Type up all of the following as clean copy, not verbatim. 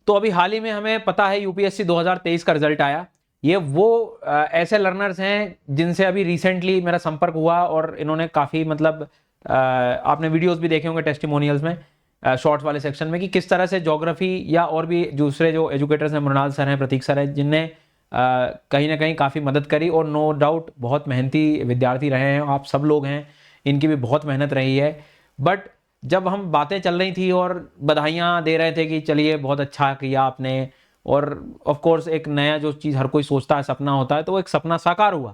तो अभी हाल ही में हमें पता है यूपीएससी 2023 का रिजल्ट आया। ये वो ऐसे लर्नर्स हैं जिनसे अभी रिसेंटली मेरा संपर्क हुआ और इन्होंने काफ़ी मतलब आपने वीडियोस भी देखे होंगे टेस्टिमोनियल्स में, शॉर्ट्स वाले सेक्शन में, कि किस तरह से ज्योग्राफी या और भी दूसरे जो एजुकेटर्स हैं, मृणाल सर हैं, प्रतीक सर हैं, जिनने कहीं ना कहीं काफ़ी मदद करी और नो डाउट बहुत मेहनती विद्यार्थी रहे हैं। आप सब लोग हैं, इनकी भी बहुत मेहनत रही है। बट जब हम बातें चल रही थी और बधाइयाँ दे रहे थे कि चलिए बहुत अच्छा किया आपने, और ऑफ कोर्स एक नया जो चीज़ हर कोई सोचता है, सपना होता है, तो वो एक सपना साकार हुआ।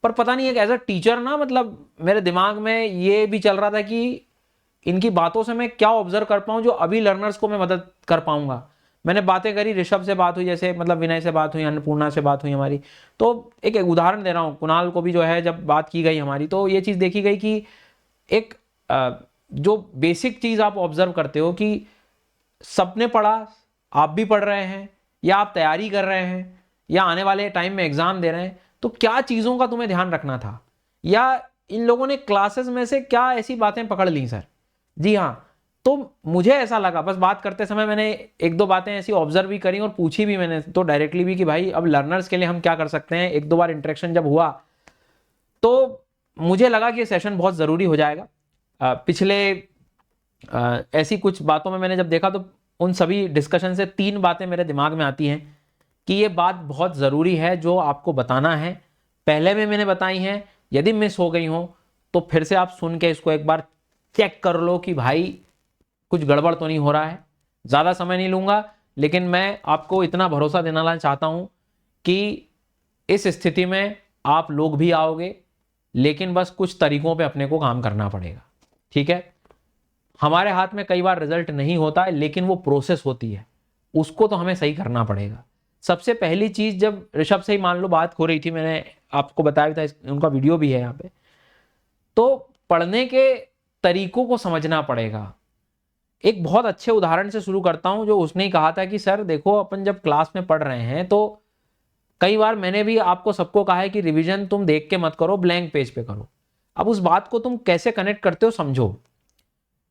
पर पता नहीं एक एज अ टीचर ना, मतलब मेरे दिमाग में ये भी चल रहा था कि इनकी बातों से मैं क्या ऑब्जर्व कर पाऊँ जो अभी लर्नर्स को मैं मदद कर पाऊंगा। मैंने बातें करी, ऋषभ से बात हुई, जैसे मतलब विनय से बात हुई, अन्नपूर्णा से बात हुई हमारी। तो एक उदाहरण दे रहा हूँ, कुणाल को भी जो है जब बात की गई हमारी, तो ये चीज़ देखी गई कि एक जो बेसिक चीज़ आप ऑब्जर्व करते हो कि सबने पढ़ा, आप भी पढ़ रहे हैं, या आप तैयारी कर रहे हैं, या आने वाले टाइम में एग्जाम दे रहे हैं, तो क्या चीज़ों का तुम्हें ध्यान रखना था, या इन लोगों ने क्लासेस में से क्या ऐसी बातें पकड़ ली सर। जी हाँ, तो मुझे ऐसा लगा, बस बात करते समय मैंने एक दो बातें ऐसी ऑब्जर्व भी करी और पूछी भी मैंने तो डायरेक्टली भी कि भाई अब लर्नर्स के लिए हम क्या कर सकते हैं। एक दो बार इंटरेक्शन जब हुआ तो मुझे लगा कि ये सेशन बहुत ज़रूरी हो जाएगा। पिछले ऐसी कुछ बातों में मैंने जब देखा तो उन सभी डिस्कशन से 3 बातें मेरे दिमाग में आती हैं कि ये बात बहुत ज़रूरी है जो आपको बताना है। पहले में मैंने बताई हैं, यदि मिस हो गई हो तो फिर से आप सुन के इसको एक बार चेक कर लो कि भाई कुछ गड़बड़ तो नहीं हो रहा है। ज़्यादा समय नहीं लूँगा, लेकिन मैं आपको इतना भरोसा दिलाना चाहता हूँ कि इस स्थिति में आप लोग भी आओगे, लेकिन बस कुछ तरीकों पे अपने को काम करना पड़ेगा। ठीक है, हमारे हाथ में कई बार रिजल्ट नहीं होता है, लेकिन वो प्रोसेस होती है, उसको तो हमें सही करना पड़ेगा। सबसे पहली चीज, जब ऋषभ से ही मान लो बात हो रही थी, मैंने आपको बताया था, उनका वीडियो भी है यहाँ पे, तो पढ़ने के तरीकों को समझना पड़ेगा। एक बहुत अच्छे उदाहरण से शुरू करता हूं, जो उसने ही कहा था कि सर देखो, अपन जब क्लास में पढ़ रहे हैं तो कई बार मैंने भी आपको सबको कहा है कि रिवीजन तुम देख के मत करो, ब्लैंक पेज पे करो। अब उस बात को तुम कैसे कनेक्ट करते हो समझो।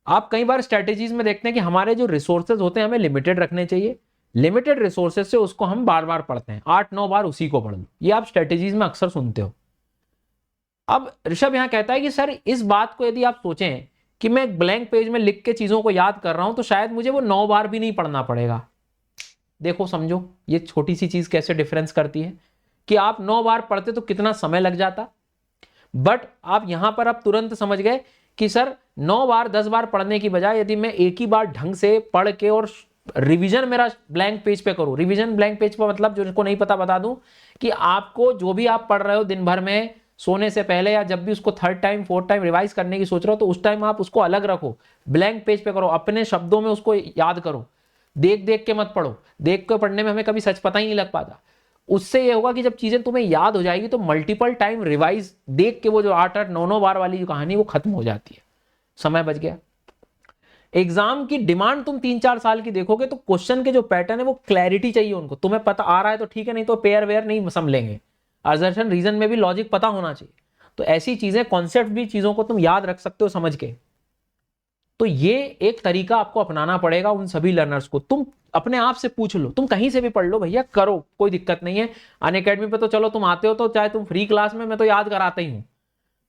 आप कई बार स्ट्रेटेजीज में देखते हैं कि हमारे जो रिसोर्सेज होते हैं हमें लिमिटेड रखने चाहिए। लिमिटेड रिसोर्सेज से उसको हम बार बार पढ़ते हैं, 8-9 बार उसी को पढ़ लो, ये आप स्ट्रेटेजीज में अक्सर सुनते हो। अब ऋषभ यहां कहता है कि सर इस बात को यदि आप सोचें कि मैं ब्लैंक पेज में लिख के चीजों को याद कर रहा हूं तो शायद मुझे वो 9 बार भी नहीं पढ़ना पड़ेगा। देखो समझो ये छोटी सी चीज कैसे डिफरेंस करती है कि आप 9 बार पढ़ते तो कितना समय लग जाता, बट आप यहां पर अब तुरंत समझ गए कि सर 9 बार 10 बार पढ़ने की बजाय यदि मैं एक ही बार ढंग से पढ़ के और रिवीजन मेरा ब्लैंक पेज पे करूं। रिवीजन ब्लैंक पेज पर मतलब, जो जिसको नहीं पता बता दूं, कि आपको जो भी आप पढ़ रहे हो दिन भर में सोने से पहले, या जब भी उसको 3rd time 4th time revise करने की सोच रहे हो, तो उस टाइम आप उसको अलग रखो, ब्लैंक पेज पे करो, अपने शब्दों में उसको याद करो, देख देख के मत पढ़ो। देख के पढ़ने में हमें कभी सच पता ही नहीं लग पाता। उससे ये होगा कि जब चीजें तुम्हें याद हो जाएगी तो मल्टीपल टाइम रिवाइज देख के वो जो 8-8 9-9 बार वाली जो कहानी वो खत्म हो जाती है, समय बच गया। एग्जाम की डिमांड तुम 3-4 साल की देखोगे तो क्वेश्चन के जो पैटर्न है वो क्लैरिटी चाहिए उनको। तुम्हें पता आ रहा है तो ठीक है, नहीं तो पेयर वेयर नहीं संभलेंगे। असर्शन रीजन में भी लॉजिक पता होना चाहिए। तो ऐसी चीजें, कॉन्सेप्ट भी, चीजों को तुम याद रख सकते हो समझ के। तो ये एक तरीका आपको अपनाना पड़ेगा उन सभी लर्नर्स को। तुम अपने आप से पूछ लो, तुम कहीं से भी पढ़ लो भैया, करो, कोई दिक्कत नहीं है। अनअकैडमी पे तो चलो तुम आते हो तो चाहे तुम फ्री क्लास में, मैं तो याद कराता ही हूं,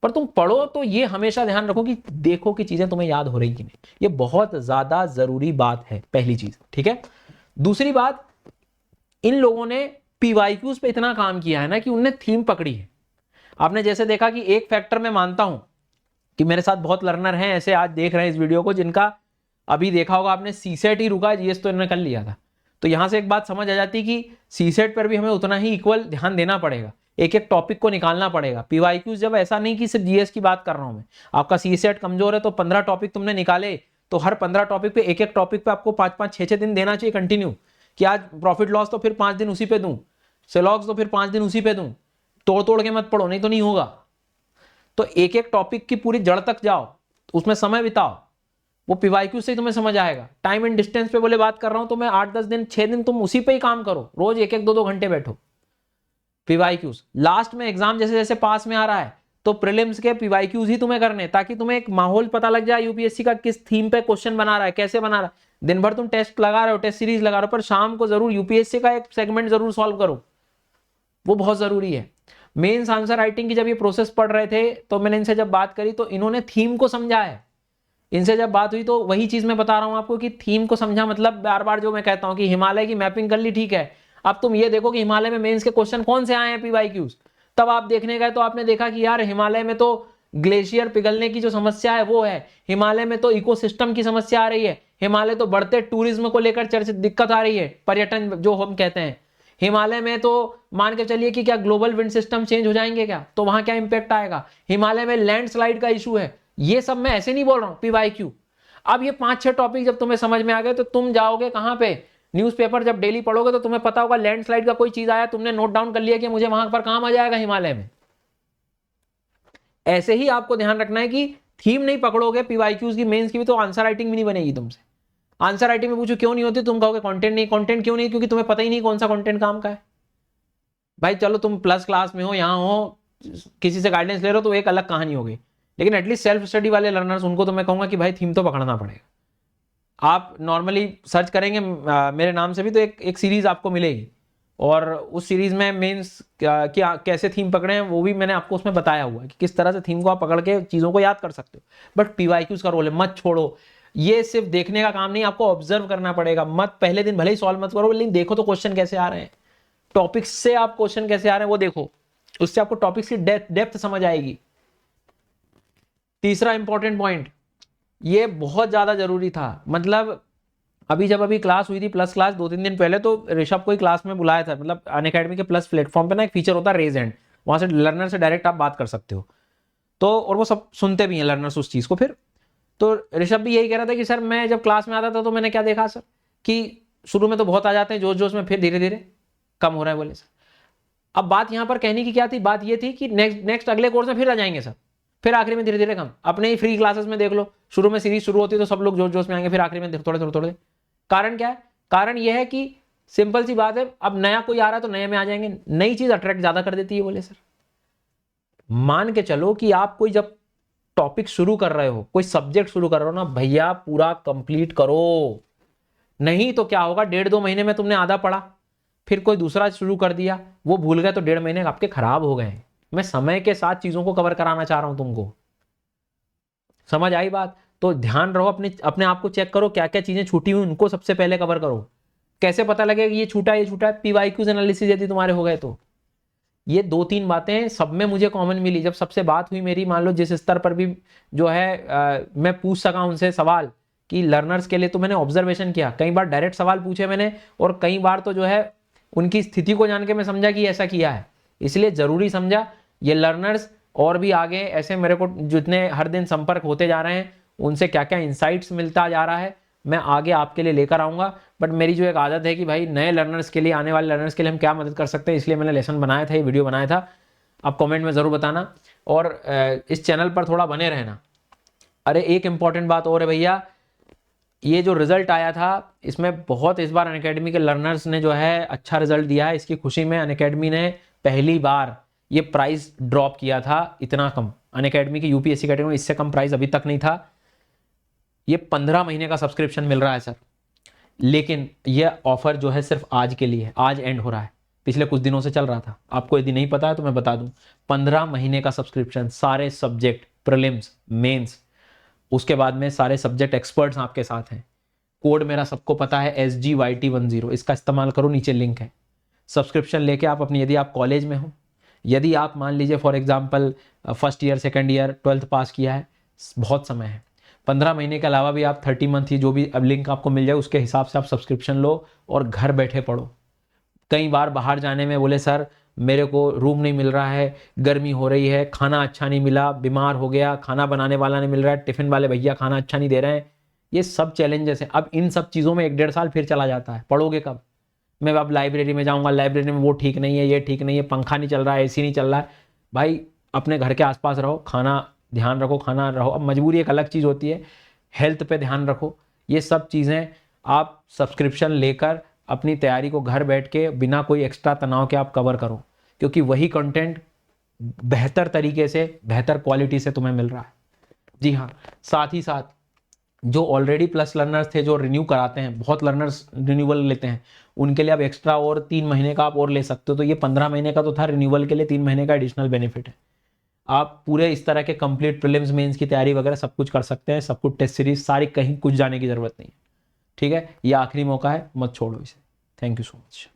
पर तुम पढ़ो तो ये हमेशा ध्यान रखो कि देखो कि चीजें तुम्हें याद हो रही कि नहीं। ये बहुत ज्यादा जरूरी बात है, पहली चीज। ठीक है, दूसरी बात, इन लोगों ने पीवाईक्यूज पे इतना काम किया है ना कि उनने थीम पकड़ी है। आपने जैसे देखा कि एक फैक्टर मैं मानता हूं कि मेरे साथ बहुत लर्नर हैं ऐसे, आज देख रहे हैं इस वीडियो को, जिनका अभी देखा होगा आपने सीसेट ही रुका है, जीएस तो इन्होंने कर लिया था। तो यहां से एक बात समझ आ जाती कि सीसेट पर भी हमें उतना ही इक्वल ध्यान देना पड़ेगा, एक एक टॉपिक को निकालना पड़ेगा। पीवाईक्यूज जब ऐसा नहीं कि सिर्फ जीएस की बात कर रहा हूं मैं, आपका सीसेट कमजोर है तो 15 टॉपिक तुमने निकाले, तो हर 15 टॉपिक पे एक एक टॉपिक पे आपको 5-5 6-6 दिन देना चाहिए कंटिन्यू, कि आज प्रॉफिट लॉस तो फिर 5 दिन उसी पे दूं, सेलॉक्स तो फिर 5 दिन उसी पे दूं। तोड़ तोड़ के मत पढ़ो, नहीं तो नहीं होगा। तो एक एक टॉपिक की पूरी जड़ तक जाओ, उसमें समय बिताओ, वो पीवाईक्यू से ही तुम्हें समझ आएगा। टाइम एंड डिस्टेंस पे बोले बात कर रहा हूं तो मैं 8-10 दिन 6 दिन तुम उसी पे ही काम करो, रोज 1-1 2-2 घंटे बैठो पीवाईक्यूज। लास्ट में एग्जाम जैसे जैसे पास में आ रहा है तो प्रीलिम्स के पीवाईक्यूज ही तुम्हें करने, ताकि तुम्हें एक माहौल पता लग जाए यूपीएससी का किस थीम पे क्वेश्चन बना रहा है, कैसे बना रहा है। दिन भर तुम टेस्ट लगा रहे हो, टेस्ट सीरीज लगा रहे हो, पर शाम को जरूर यूपीएससी का एक सेगमेंट जरूर सॉल्व करो, वो बहुत जरूरी है। मेंस आंसर राइटिंग की जब ये प्रोसेस पढ़ रहे थे तो मैंने इनसे जब बात करी तो इन्होंने थीम को समझा है। इनसे जब बात हुई तो वही चीज मैं बता रहा हूं आपको कि थीम को समझा, मतलब बार बार जो मैं कहता हूं कि हिमालय की मैपिंग कर ली, ठीक है, अब तुम ये देखो कि हिमालय में मेंस के क्वेश्चन कौन से आए हैं पीवाईक्यूज। तब आप देखने गए तो आपने देखा कि यार हिमालय में तो ग्लेशियर पिघलने की जो समस्या है वो है, हिमालय में तो इकोसिस्टम की समस्या आ रही है, हिमालय तो बढ़ते टूरिज्म को लेकर चर्चित दिक्कत आ रही है, पर्यटन जो हम कहते हैं, हिमालय में तो मान के चलिए कि क्या ग्लोबल विंड सिस्टम चेंज हो जाएंगे क्या, तो वहां क्या इंपैक्ट आएगा, हिमालय में लैंडस्लाइड का इशू है। ये सब मैं ऐसे नहीं बोल रहा हूं, पीवाईक्यू। अब ये 5-6 टॉपिक जब तुम्हें समझ में आ गए तो तुम जाओगे कहां पे, न्यूज़पेपर जब डेली पढ़ोगे तो तुम्हें पता होगा लैंडस्लाइड का कोई चीज आया, तुमने नोट डाउन कर लिया कि मुझे वहां पर काम आ जाएगा हिमालय में। ऐसे ही आपको ध्यान रखना है कि थीम नहीं पकड़ोगे पीवाईक्यूज की, मेंस की भी, तो आंसर राइटिंग भी नहीं बनेगी तुमसे। आंसर राइटिंग में पूछो क्यों नहीं होती, तुम कहोगे कंटेंट नहीं। कंटेंट क्यों नहीं? क्योंकि तुम्हें पता ही नहीं कौन सा कंटेंट काम का है। भाई चलो तुम प्लस क्लास में हो, यहां हो, किसी से गाइडेंस ले रहे हो तो एक अलग कहानी होगी, लेकिन एटलीस्ट सेल्फ स्टडी वाले लर्नर्स, उनको तो मैं कहूंगा कि भाई थीम तो पकड़ना पड़ेगा। आप नॉर्मली सर्च करेंगे मेरे नाम से भी तो एक सीरीज आपको मिलेगी, और उस सीरीज में मेंस कैसे थीम पकड़े हैं वो भी मैंने आपको उसमें बताया हुआ है कि किस तरह से थीम को आप पकड़ के चीज़ों को याद कर सकते हो। बट पीवाईक्यूज का रोल है, मत छोड़ो। ये सिर्फ देखने का काम नहीं, आपको ऑब्जर्व करना पड़ेगा। मत पहले दिन भले ही सॉल्व मत करो, लेकिन देखो तो क्वेश्चन कैसे आ रहे हैं, टॉपिक्स से आप क्वेश्चन कैसे आ रहे हैं वो देखो, उससे आपको टॉपिक्स की डेप्थ समझ आएगी। तीसरा इंपॉर्टेंट पॉइंट, ये बहुत ज्यादा जरूरी था। मतलब अभी क्लास हुई थी, प्लस क्लास 2-3 दिन पहले, तो ऋषभ को ही क्लास में बुलाया था। मतलब अनअकैडमी के प्लस प्लेटफॉर्म पे ना एक फीचर होता है रेज हैंड, वहां से लर्नर से डायरेक्ट आप बात कर सकते हो, तो और वो सब सुनते भी हैं लर्नर्स उस चीज को। फिर तो ऋषभ भी यही कह रहा था कि सर मैं जब क्लास में आता था तो मैंने क्या देखा सर, कि शुरू में तो बहुत आ जाते हैं जोश जोश में, फिर धीरे धीरे कम हो रहा है। बोले सर अब बात यहाँ पर कहने की क्या थी, बात ये थी कि नेक्स्ट अगले कोर्स में फिर आ जाएंगे सर, फिर आखिरी में धीरे धीरे कम। अपने ही फ्री क्लासेस में देख लो, शुरू में सीरीज शुरू होती है तो सब लोग जोश जोश में आएंगे, फिर आखिरी में थोड़े थोड़े। कारण क्या है? कारण यह है कि सिंपल सी बात है, अब नया कोई आ रहा है तो नए में आ जाएंगे, नई चीज अट्रैक्ट ज्यादा कर देती है। बोले सर मान के चलो कि आप कोई जब टॉपिक शुरू कर रहे हो, कोई सब्जेक्ट शुरू कर रहे हो ना भैया, पूरा कंप्लीट करो, नहीं तो क्या होगा, 1.5-2 महीने में तुमने आधा पढ़ा, फिर कोई दूसरा शुरू कर दिया, वो भूल गए, तो 1.5 महीने आपके खराब हो गए। मैं समय के साथ चीजों को कवर कराना चाह रहा हूं तुमको, समझ आई बात? तो ध्यान रहो, अपने आप को चेक करो, क्या क्या चीजें छूटी हुई उनको सबसे पहले कवर करो। कैसे पता लगेगा कि ये छूटा है? पीवाईक्यूज एनालिसिस यदि तुम्हारे हो गए तो। ये 2-3 बातें सब में मुझे कॉमन मिली जब सबसे बात हुई मेरी। मान लो जिस स्तर पर भी जो है मैं पूछ सका उनसे सवाल कि लर्नर्स के लिए, तो मैंने ऑब्जर्वेशन किया, कई बार डायरेक्ट सवाल पूछे मैंने, और कई बार तो जो है उनकी स्थिति को जान के मैं समझा कि ऐसा किया है, इसलिए जरूरी समझा। ये लर्नर्स और भी आगे ऐसे मेरे को जितने हर दिन संपर्क होते जा रहे हैं, उनसे क्या क्या इंसाइट्स मिलता जा रहा है, मैं आगे आपके लिए लेकर आऊंगा। बट मेरी जो एक आदत है कि भाई नए लर्नर्स के लिए, आने वाले लर्नर्स के लिए हम क्या मदद कर सकते हैं, इसलिए मैंने लेसन बनाया था, ये वीडियो बनाया था। आप कमेंट में ज़रूर बताना, और इस चैनल पर थोड़ा बने रहना। अरे एक इंपॉर्टेंट बात और है भैया, ये जो रिजल्ट आया था इसमें बहुत, इस बार अनअकैडमी के लर्नर्स ने जो है अच्छा रिजल्ट दिया है। इसकी खुशी में अनअकैडमी ने पहली बार ये प्राइस ड्रॉप किया था, इतना कम। अनअकैडमी की यूपीएससी कैटेगरी में इससे कम प्राइस अभी तक नहीं था। ये 15 महीने का सब्सक्रिप्शन मिल रहा है सर, लेकिन ये ऑफर जो है सिर्फ आज के लिए है, आज एंड हो रहा है, पिछले कुछ दिनों से चल रहा था। आपको यदि नहीं पता है तो मैं बता दूं, 15 महीने का सब्सक्रिप्शन, सारे सब्जेक्ट, प्रीलिम्स, मेंस, उसके बाद में सारे सब्जेक्ट एक्सपर्ट्स आपके साथ हैं। कोड मेरा सबको पता है, SGYT10, इसका इस्तेमाल करो, नीचे लिंक है। सब्सक्रिप्शन लेके आप अपनी, यदि आप कॉलेज में हो, यदि आप मान लीजिए for example first year, second year, 12th पास किया है, बहुत समय है, 15 महीने के अलावा भी आप 30 मंथ ही जो भी अब लिंक आपको मिल जाए उसके हिसाब से आप सब्सक्रिप्शन लो और घर बैठे पढ़ो। कई बार बाहर जाने में बोले सर मेरे को रूम नहीं मिल रहा है, गर्मी हो रही है, खाना अच्छा नहीं मिला, बीमार हो गया, खाना बनाने वाला नहीं मिल रहा है, टिफिन वाले भैया खाना अच्छा नहीं दे रहे हैं, ये सब चैलेंजेस हैं। अब इन सब चीज़ों में 1-1.5 साल फिर चला जाता है, पढ़ोगे कब? मैं अब लाइब्रेरी में जाऊँगा, लाइब्रेरी में वो ठीक नहीं है, ये ठीक नहीं है, पंखा नहीं चल रहा है, AC नहीं चल रहा है। भाई अपने घर के आसपास रहो, खाना ध्यान रखो, खाना रहो। अब मजबूरी एक अलग चीज़ होती है, हेल्थ पे ध्यान रखो। ये सब चीज़ें आप सब्सक्रिप्शन लेकर अपनी तैयारी को घर बैठ के बिना कोई एक्स्ट्रा तनाव के आप कवर करो, क्योंकि वही कंटेंट बेहतर तरीके से, बेहतर क्वालिटी से तुम्हें मिल रहा है। जी हाँ, साथ ही साथ जो ऑलरेडी प्लस लर्नर्स थे, जो रिन्यू कराते हैं, बहुत लर्नर्स रिन्यूअल लेते हैं, उनके लिए आप एक्स्ट्रा और 3 महीने का आप और ले सकते हो। तो ये 15 महीने का तो था, रिन्यूअल के लिए 3 महीने का एडिशनल बेनिफिट है। आप पूरे इस तरह के कंप्लीट प्रीलिम्स मेंस की तैयारी वगैरह सब कुछ कर सकते हैं, सब कुछ टेस्ट सीरीज सारी, कहीं कुछ जाने की जरूरत नहीं है। ठीक है, ये आखिरी मौका है, मत छोड़ो इसे। Thank you so much.